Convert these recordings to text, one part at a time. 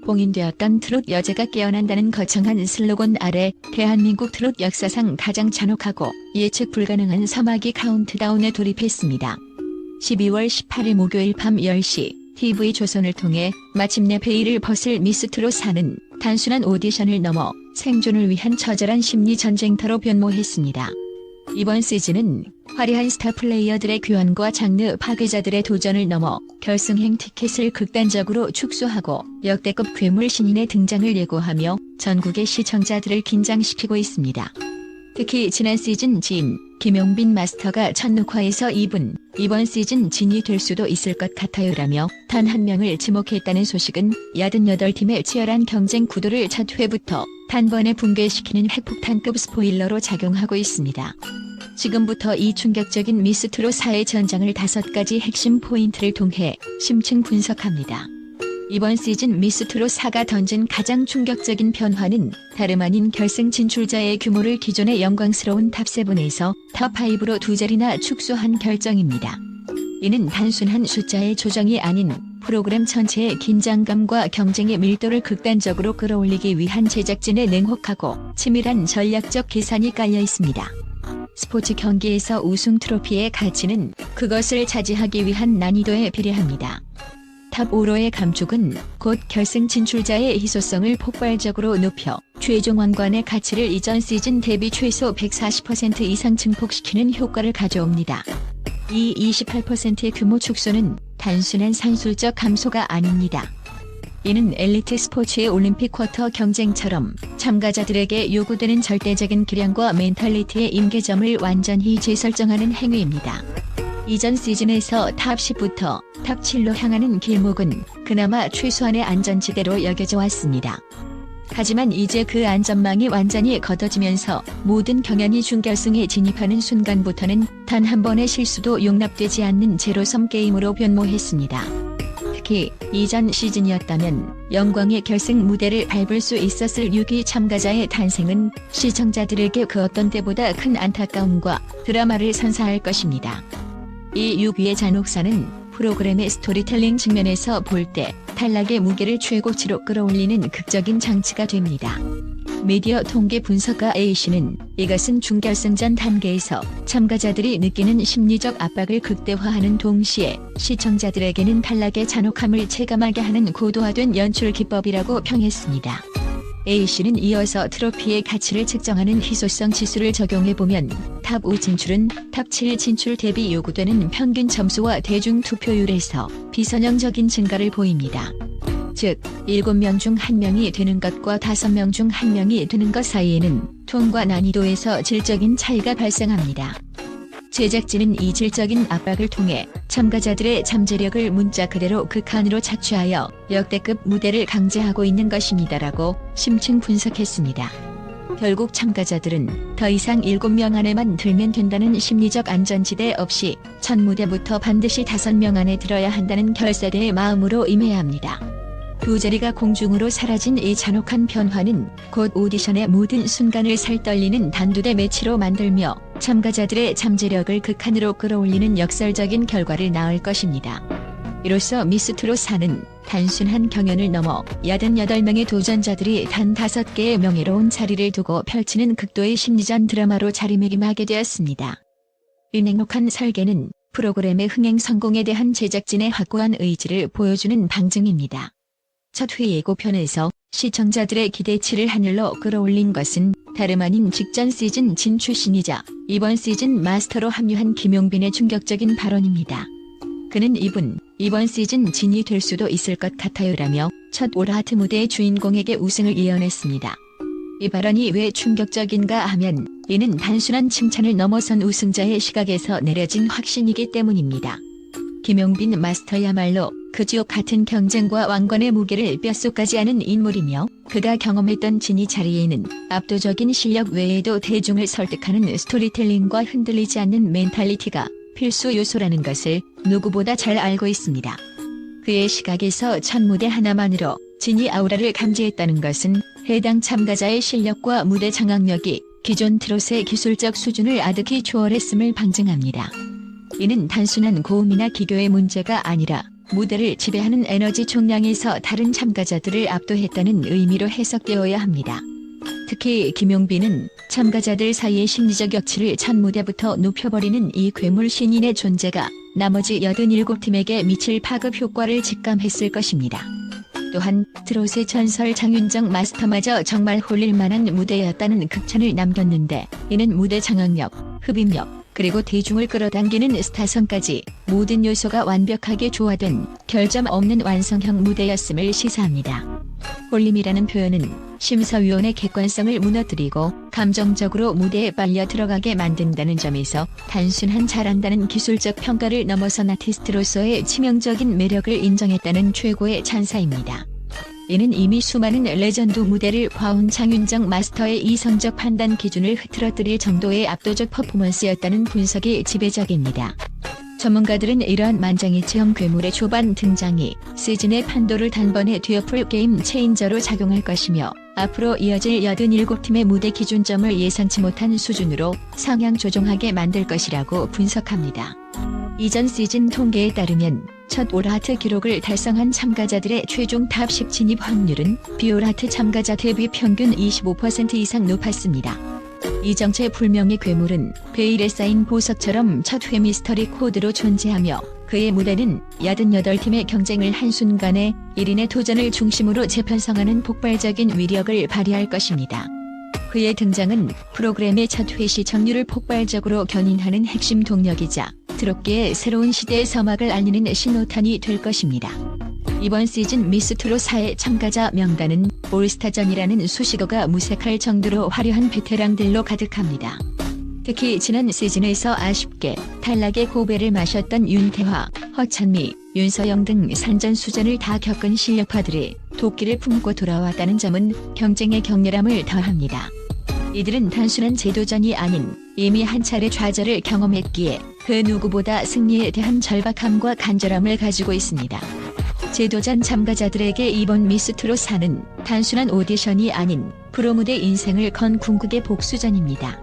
봉인되었던 트롯 여제가 깨어난다는 거창한 슬로건 아래 대한민국 트롯 역사상 가장 잔혹하고 예측 불가능한 사마귀 카운트다운에 돌입했습니다. 12월 18일 목요일 밤 10시 TV조선을 통해 마침내 베일을 벗을 미스트롯 4는 단순한 오디션을 넘어 생존을 위한 처절한 심리 전쟁터로 변모했습니다. 이번 시즌은 화려한 스타 플레이어들의 교환과 장르 파괴자들의 도전을 넘어 결승행 티켓을 극단적으로 축소하고 역대급 괴물 신인의 등장을 예고하며 전국의 시청자들을 긴장시키고 있습니다. 특히 지난 시즌 진 김용빈 마스터가 첫 녹화에서 이번 시즌 진이 될 수도 있을 것 같아요라며 단 한 명을 지목했다는 소식은 88팀의 치열한 경쟁 구도를 첫 회부터 단번에 붕괴시키는 핵폭탄급 스포일러로 작용하고 있습니다. 지금부터 이 충격적인 미스트롯 4의 전장을 5가지 핵심 포인트를 통해 심층 분석합니다. 이번 시즌 미스트롯 4가 던진 가장 충격적인 변화는 다름 아닌 결승 진출자의 규모를 기존의 영광스러운 탑7에서 탑5로 2자리나 축소한 결정입니다. 이는 단순한 숫자의 조정이 아닌 프로그램 전체의 긴장감과 경쟁의 밀도를 극단적으로 끌어올리기 위한 제작진의 냉혹하고 치밀한 전략적 계산이 깔려 있습니다. 스포츠 경기에서 우승 트로피의 가치는 그것을 차지하기 위한 난이도에 비례합니다. 탑5로의 감축은 곧 결승 진출자의 희소성을 폭발적으로 높여 최종 왕관의 가치를 이전 시즌 대비 최소 140% 이상 증폭시키는 효과를 가져옵니다. 이 28%의 규모 축소는 단순한 산술적 감소가 아닙니다. 이는 엘리트 스포츠의 올림픽 쿼터 경쟁처럼 참가자들에게 요구되는 절대적인 기량과 멘탈리티의 임계점을 완전히 재설정하는 행위입니다. 이전 시즌에서 탑 10부터 탑 7로 향하는 길목은 그나마 최소한의 안전지대로 여겨져 왔습니다. 하지만 이제 그 안전망이 완전히 걷어지면서 모든 경연이 준결승에 진입하는 순간부터는 단 한 번의 실수도 용납되지 않는 제로섬 게임으로 변모했습니다. 특히 이전 시즌이었다면 영광의 결승 무대를 밟을 수 있었을 6위 참가자의 탄생은 시청자들에게 그 어떤 때보다 큰 안타까움과 드라마를 선사할 것입니다. 이 6위의 잔혹사는 프로그램의 스토리텔링 측면에서 볼 때 탈락의 무게를 최고치로 끌어올리는 극적인 장치가 됩니다. 미디어 통계 분석가 A씨는 이것은 준결승전 단계에서 참가자들이 느끼는 심리적 압박을 극대화하는 동시에 시청자들에게는 탈락의 잔혹함을 체감하게 하는 고도화된 연출 기법이라고 평했습니다. A씨는 이어서 트로피의 가치를 측정하는 희소성 지수를 적용해보면 탑 5 진출은 탑 7 진출 대비 요구되는 평균 점수와 대중 투표율에서 비선형적인 증가를 보입니다. 즉, 7명 중 1명이 되는 것과 5명 중 1명이 되는 것 사이에는 통과 난이도에서 질적인 차이가 발생합니다. 제작진은 이 질적인 압박을 통해 참가자들의 잠재력을 문자 그대로 극한으로 착취하여 역대급 무대를 강제하고 있는 것입니다라고 심층 분석했습니다. 결국 참가자들은 더 이상 7명 안에만 들면 된다는 심리적 안전지대 없이 첫 무대부터 반드시 5명 안에 들어야 한다는 결사대의 마음으로 임해야 합니다. 2자리가 공중으로 사라진 이 잔혹한 변화는 곧 오디션의 모든 순간을 살떨리는 단두대 매치로 만들며 참가자들의 잠재력을 극한으로 끌어올리는 역설적인 결과를 낳을 것입니다. 이로써 미스트롯 4는 단순한 경연을 넘어 88명의 도전자들이 단 5개의 명예로운 자리를 두고 펼치는 극도의 심리전 드라마로 자리매김하게 되었습니다. 이 냉혹한 설계는 프로그램의 흥행 성공에 대한 제작진의 확고한 의지를 보여주는 방증입니다. 첫 회 예고편에서 시청자들의 기대치를 하늘로 끌어올린 것은 다름 아닌 직전 시즌 진 출신이자 이번 시즌 마스터로 합류한 김용빈의 충격적인 발언입니다. 그는 이번 시즌 진이 될 수도 있을 것 같아요라며 첫 올하트 무대의 주인공에게 우승을 예언했습니다. 이 발언이 왜 충격적인가 하면 이는 단순한 칭찬을 넘어선 우승자의 시각에서 내려진 확신이기 때문입니다. 김용빈 마스터야말로 그 지옥 같은 경쟁과 왕관의 무게를 뼛속까지 아는 인물이며 그가 경험했던 진이 자리에는 압도적인 실력 외에도 대중을 설득하는 스토리텔링과 흔들리지 않는 멘탈리티가 필수 요소라는 것을 누구보다 잘 알고 있습니다. 그의 시각에서 첫 무대 하나만으로 진이 아우라를 감지했다는 것은 해당 참가자의 실력과 무대 장악력이 기존 트롯의 기술적 수준을 아득히 초월했음을 방증합니다. 이는 단순한 고음이나 기교의 문제가 아니라 무대를 지배하는 에너지 총량에서 다른 참가자들을 압도했다는 의미로 해석되어야 합니다. 특히 김용빈은 참가자들 사이의 심리적 격치를 첫 무대부터 높여버리는 이 괴물 신인의 존재가 나머지 87팀에게 미칠 파급 효과를 직감했을 것입니다. 또한 트롯의 전설 장윤정 마스터마저 정말 홀릴만한 무대였다는 극찬을 남겼는데, 이는 무대 장악력, 흡입력, 그리고 대중을 끌어당기는 스타성까지 모든 요소가 완벽하게 조화된 결점 없는 완성형 무대였음을 시사합니다. 홀림이라는 표현은 심사위원의 객관성을 무너뜨리고 감정적으로 무대에 빨려 들어가게 만든다는 점에서 단순한 잘한다는 기술적 평가를 넘어선 아티스트로서의 치명적인 매력을 인정했다는 최고의 찬사입니다. 이는 이미 수많은 레전드 무대를 봐온 장윤정 마스터의 이성적 판단 기준을 흐트러뜨릴 정도의 압도적 퍼포먼스였다는 분석이 지배적입니다. 전문가들은 이러한 만장일치형 괴물의 초반 등장이 시즌의 판도를 단번에 뒤엎을 게임 체인저로 작용할 것이며, 앞으로 이어질 87팀의 무대 기준점을 예상치 못한 수준으로 상향 조정하게 만들 것이라고 분석합니다. 이전 시즌 통계에 따르면 첫 올하트 기록을 달성한 참가자들의 최종 탑 10 진입 확률은 비올하트 참가자 대비 평균 25% 이상 높았습니다. 이 정체 불명의 괴물은 베일에 쌓인 보석처럼 첫 회 미스터리 코드로 존재하며, 그의 무대는 88팀의 경쟁을 한순간에 1인의 도전을 중심으로 재편성하는 폭발적인 위력을 발휘할 것입니다. 그의 등장은 프로그램의 첫 회 시청률을 폭발적으로 견인하는 핵심 동력이자 트롯계의 새로운 시대의 서막을 알리는 신호탄이 될 것입니다. 이번 시즌 미스 트롯 4의 참가자 명단은 올스타전이라는 수식어가 무색할 정도로 화려한 베테랑들로 가득합니다. 특히 지난 시즌에서 아쉽게 탈락의 고배를 마셨던 윤태화, 허찬미, 윤서영 등 산전수전을 다 겪은 실력파들이 도끼를 품고 돌아왔다는 점은 경쟁의 격렬함을 더합니다. 이들은 단순한 재도전이 아닌 이미 한 차례 좌절을 경험했기에 그 누구보다 승리에 대한 절박함과 간절함을 가지고 있습니다. 재도전 참가자들에게 이번 미스 트롯 4는 단순한 오디션이 아닌 프로무대 인생을 건 궁극의 복수전입니다.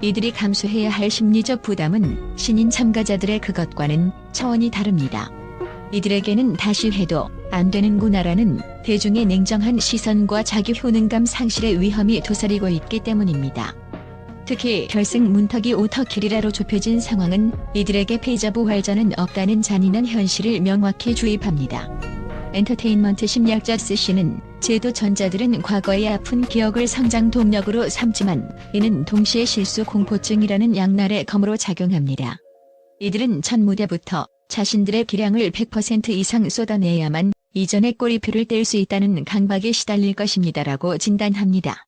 이들이 감수해야 할 심리적 부담은 신인 참가자들의 그것과는 차원이 다릅니다. 이들에게는 다시 해도 안 되는구나라는 대중의 냉정한 시선과 자기 효능감 상실의 위험이 도사리고 있기 때문입니다. 특히 결승 문턱이 오터킬이라로 좁혀진 상황은 이들에게 패자 부활전은 없다는 잔인한 현실을 명확히 주입합니다. 엔터테인먼트 심리학자 스씨는 제도 전자들은 과거의 아픈 기억을 성장 동력으로 삼지만 이는 동시에 실수 공포증이라는 양날의 검으로 작용합니다. 이들은 첫 무대부터 자신들의 기량을 100% 이상 쏟아내야만 이전의 꼬리표를 뗄 수 있다는 강박에 시달릴 것입니다라고 진단합니다.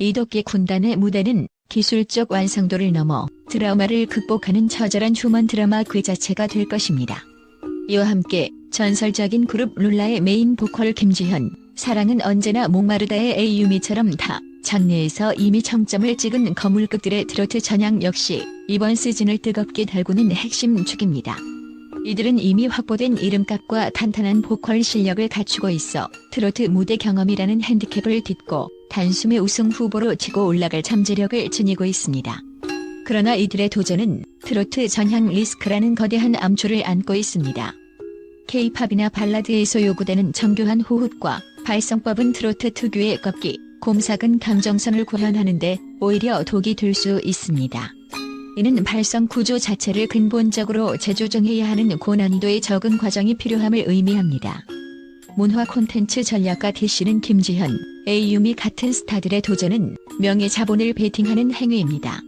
이 도끼 군단의 무대는 기술적 완성도를 넘어 드라마를 극복하는 처절한 휴먼 드라마 그 자체가 될 것입니다. 이와 함께 전설적인 그룹 룰라의 메인 보컬 김지현, 사랑은 언제나 목마르다의 에이유미처럼 타 장르에서 이미 청점을 찍은 거물급들의 트로트 전향 역시 이번 시즌을 뜨겁게 달구는 핵심 축입니다. 이들은 이미 확보된 이름값과 탄탄한 보컬 실력을 갖추고 있어 트로트 무대 경험이라는 핸디캡을 딛고 단숨에 우승 후보로 치고 올라갈 잠재력을 지니고 있습니다. 그러나 이들의 도전은 트로트 전향 리스크라는 거대한 암초를 안고 있습니다. K-팝이나 발라드에서 요구되는 정교한 호흡과 발성법은 트로트 특유의 꺾기, 곰삭은 감정선을 구현하는데 오히려 독이 될 수 있습니다. 이는 발성 구조 자체를 근본적으로 재조정해야 하는 고난이도의 적응 과정이 필요함을 의미합니다. 문화 콘텐츠 전략가 DC는 김지현, 에이유미 같은 스타들의 도전은 명예 자본을 베팅하는 행위입니다.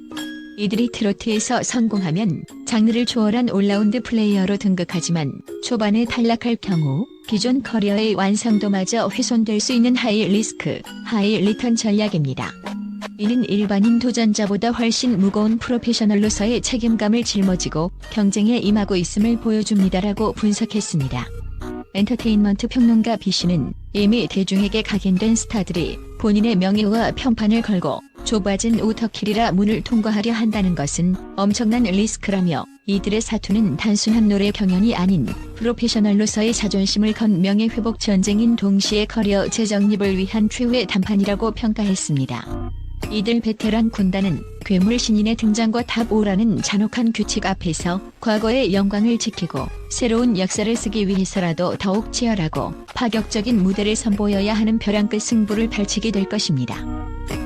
이들이 트로트에서 성공하면 장르를 초월한 올라운드 플레이어로 등극하지만 초반에 탈락할 경우 기존 커리어의 완성도마저 훼손될 수 있는 하이 리스크, 하이 리턴 전략입니다. 이는 일반인 도전자보다 훨씬 무거운 프로페셔널로서의 책임감을 짊어지고 경쟁에 임하고 있음을 보여줍니다라고 분석했습니다. 엔터테인먼트 평론가 B씨는 이미 대중에게 각인된 스타들이 본인의 명예와 평판을 걸고 좁아진 오터킬이라 문을 통과하려 한다는 것은 엄청난 리스크라며, 이들의 사투는 단순한 노래 경연이 아닌 프로페셔널로서의 자존심을 건 명예회복 전쟁인 동시에 커리어 재정립을 위한 최후의 단판이라고 평가했습니다. 이들 베테랑 군단은 괴물 신인의 등장과 탑 5라는 잔혹한 규칙 앞에서 과거의 영광을 지키고 새로운 역사를 쓰기 위해서라도 더욱 치열하고 파격적인 무대를 선보여야 하는 벼랑 끝 승부를 펼치게 될 것입니다.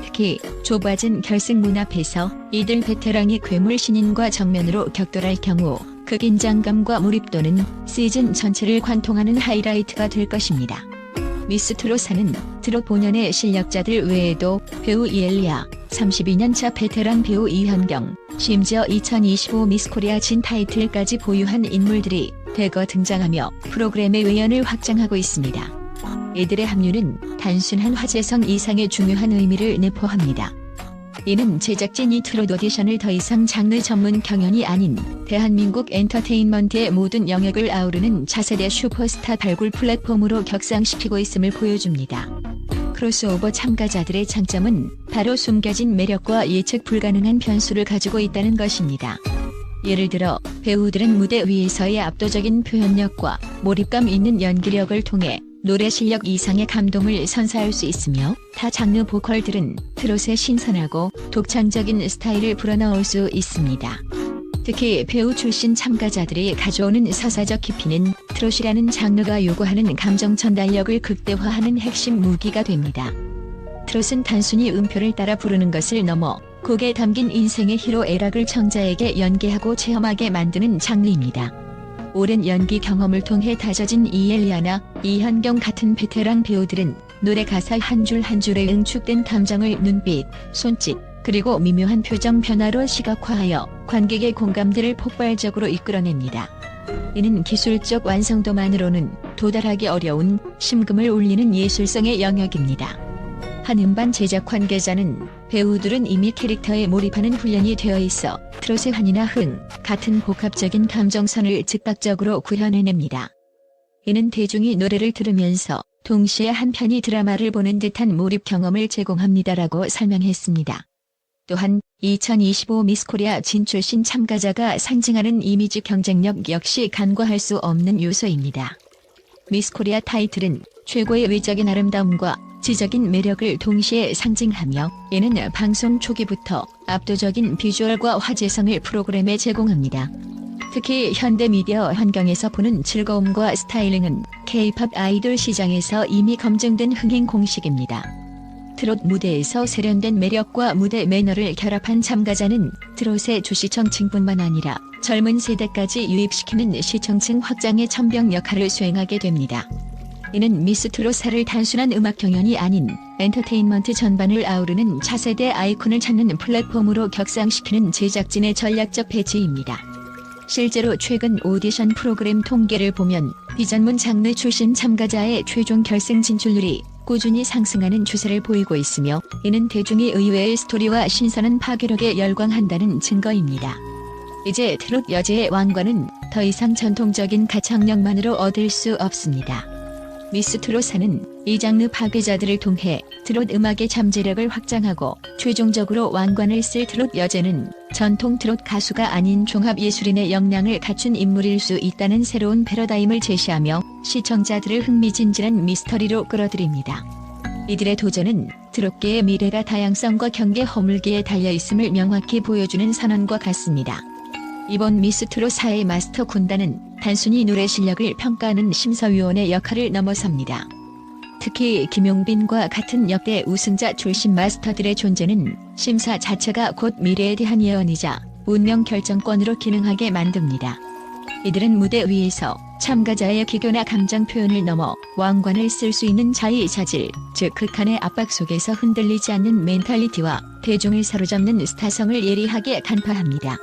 특히 좁아진 결승 문 앞에서 이들 베테랑이 괴물 신인과 정면으로 격돌할 경우 그 긴장감과 몰입도는 시즌 전체를 관통하는 하이라이트가 될 것입니다. 미스 트롯사는 트롯 본연의 실력자들 외에도 배우 이엘리아, 32년차 베테랑 배우 이현경, 심지어 2025 미스 코리아 진 타이틀까지 보유한 인물들이 대거 등장하며 프로그램의 외연을 확장하고 있습니다. 이들의 합류는 단순한 화제성 이상의 중요한 의미를 내포합니다. 이는 제작진이 트롯 오디션을 더 이상 장르 전문 경연이 아닌 대한민국 엔터테인먼트의 모든 영역을 아우르는 차세대 슈퍼스타 발굴 플랫폼으로 격상시키고 있음을 보여줍니다. 크로스오버 참가자들의 장점은 바로 숨겨진 매력과 예측 불가능한 변수를 가지고 있다는 것입니다. 예를 들어 배우들은 무대 위에서의 압도적인 표현력과 몰입감 있는 연기력을 통해 노래 실력 이상의 감동을 선사할 수 있으며 타 장르 보컬들은 트롯의 신선하고 독창적인 스타일을 불어넣을 수 있습니다. 특히 배우 출신 참가자들이 가져오는 서사적 깊이는 트롯이라는 장르가 요구하는 감정 전달력을 극대화하는 핵심 무기가 됩니다. 트롯은 단순히 음표를 따라 부르는 것을 넘어 곡에 담긴 인생의 희로 애락을 청자에게 연기하고 체험하게 만드는 장르입니다. 오랜 연기 경험을 통해 다져진 이엘리아나 이현경 같은 베테랑 배우들은 노래 가사 한 줄 한 줄에 응축된 감정을 눈빛, 손짓, 그리고 미묘한 표정 변화로 시각화하여 관객의 공감대를 폭발적으로 이끌어냅니다. 이는 기술적 완성도만으로는 도달하기 어려운 심금을 울리는 예술성의 영역입니다. 한 음반 제작 관계자는 배우들은 이미 캐릭터에 몰입하는 훈련이 되어 있어 트롯의 환희나 흥 같은 복합적인 감정선을 즉각적으로 구현해냅니다. 이는 대중이 노래를 들으면서 동시에 한 편의 드라마를 보는 듯한 몰입 경험을 제공합니다라고 설명했습니다. 또한 2025 미스 코리아 진출신 참가자가 상징하는 이미지 경쟁력 역시 간과할 수 없는 요소입니다. 미스 코리아 타이틀은 최고의 외적인 아름다움과 지적인 매력을 동시에 상징하며 이는 방송 초기부터 압도적인 비주얼과 화제성을 프로그램에 제공합니다. 특히 현대 미디어 환경에서 보는 즐거움과 스타일링은 K-팝 아이돌 시장에서 이미 검증된 흥행 공식입니다. 트롯 무대에서 세련된 매력과 무대 매너를 결합한 참가자는 트롯의 주시청층뿐만 아니라 젊은 세대까지 유입시키는 시청층 확장의 천병 역할을 수행하게 됩니다. 이는 미스 트롯사를 단순한 음악 경연이 아닌 엔터테인먼트 전반을 아우르는 차세대 아이콘을 찾는 플랫폼으로 격상시키는 제작진의 전략적 배치입니다. 실제로 최근 오디션 프로그램 통계를 보면 비전문 장르 출신 참가자의 최종 결승 진출률이 꾸준히 상승하는 추세를 보이고 있으며 이는 대중이 의외의 스토리와 신선한 파괴력에 열광한다는 증거입니다. 이제 트롯 여제의 왕관은 더 이상 전통적인 가창력만으로 얻을 수 없습니다. 미스 트롯사는 이 장르 파괴자들을 통해 트롯 음악의 잠재력을 확장하고 최종적으로 왕관을 쓸 트롯 여제는 전통 트롯 가수가 아닌 종합예술인의 역량을 갖춘 인물일 수 있다는 새로운 패러다임을 제시하며 시청자들을 흥미진진한 미스터리로 끌어들입니다. 이들의 도전은 트롯계의 미래가 다양성과 경계 허물기에 달려있음을 명확히 보여주는 선언과 같습니다. 이번 미스 트롯사의 마스터 군단은 단순히 노래 실력을 평가하는 심사위원의 역할을 넘어섭니다. 특히 김용빈과 같은 역대 우승자 출신 마스터들의 존재는 심사 자체가 곧 미래에 대한 예언이자 운명 결정권으로 기능하게 만듭니다. 이들은 무대 위에서 참가자의 기교나 감정 표현을 넘어 왕관을 쓸 수 있는 자의자질, 즉 극한의 압박 속에서 흔들리지 않는 멘탈리티와 대중을 사로잡는 스타성을 예리하게 간파합니다.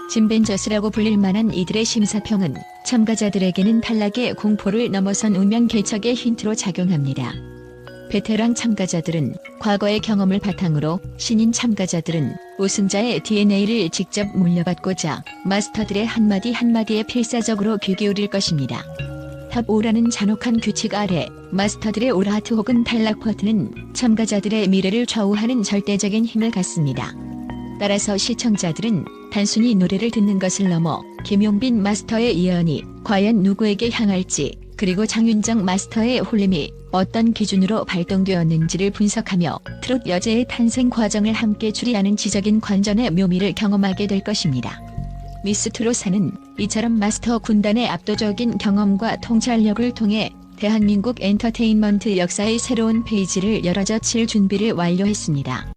진벤저스라고 불릴 만한 이들의 심사평은 참가자들에게는 탈락의 공포를 넘어선 운명 개척의 힌트로 작용합니다. 베테랑 참가자들은 과거의 경험을 바탕으로, 신인 참가자들은 우승자의 DNA를 직접 물려받고자 마스터들의 한마디 한마디에 필사적으로 귀 기울일 것입니다. 탑 5라는 잔혹한 규칙 아래 마스터들의 올하트 혹은 탈락 버튼은 참가자들의 미래를 좌우하는 절대적인 힘을 갖습니다. 따라서 시청자들은 단순히 노래를 듣는 것을 넘어 김용빈 마스터의 예언이 과연 누구에게 향할지 그리고 장윤정 마스터의 홀림이 어떤 기준으로 발동되었는지를 분석하며 트롯 여제의 탄생 과정을 함께 추리하는 지적인 관전의 묘미를 경험하게 될 것입니다. 미스 트롯사는 이처럼 마스터 군단의 압도적인 경험과 통찰력을 통해 대한민국 엔터테인먼트 역사의 새로운 페이지를 열어젖힐 준비를 완료했습니다.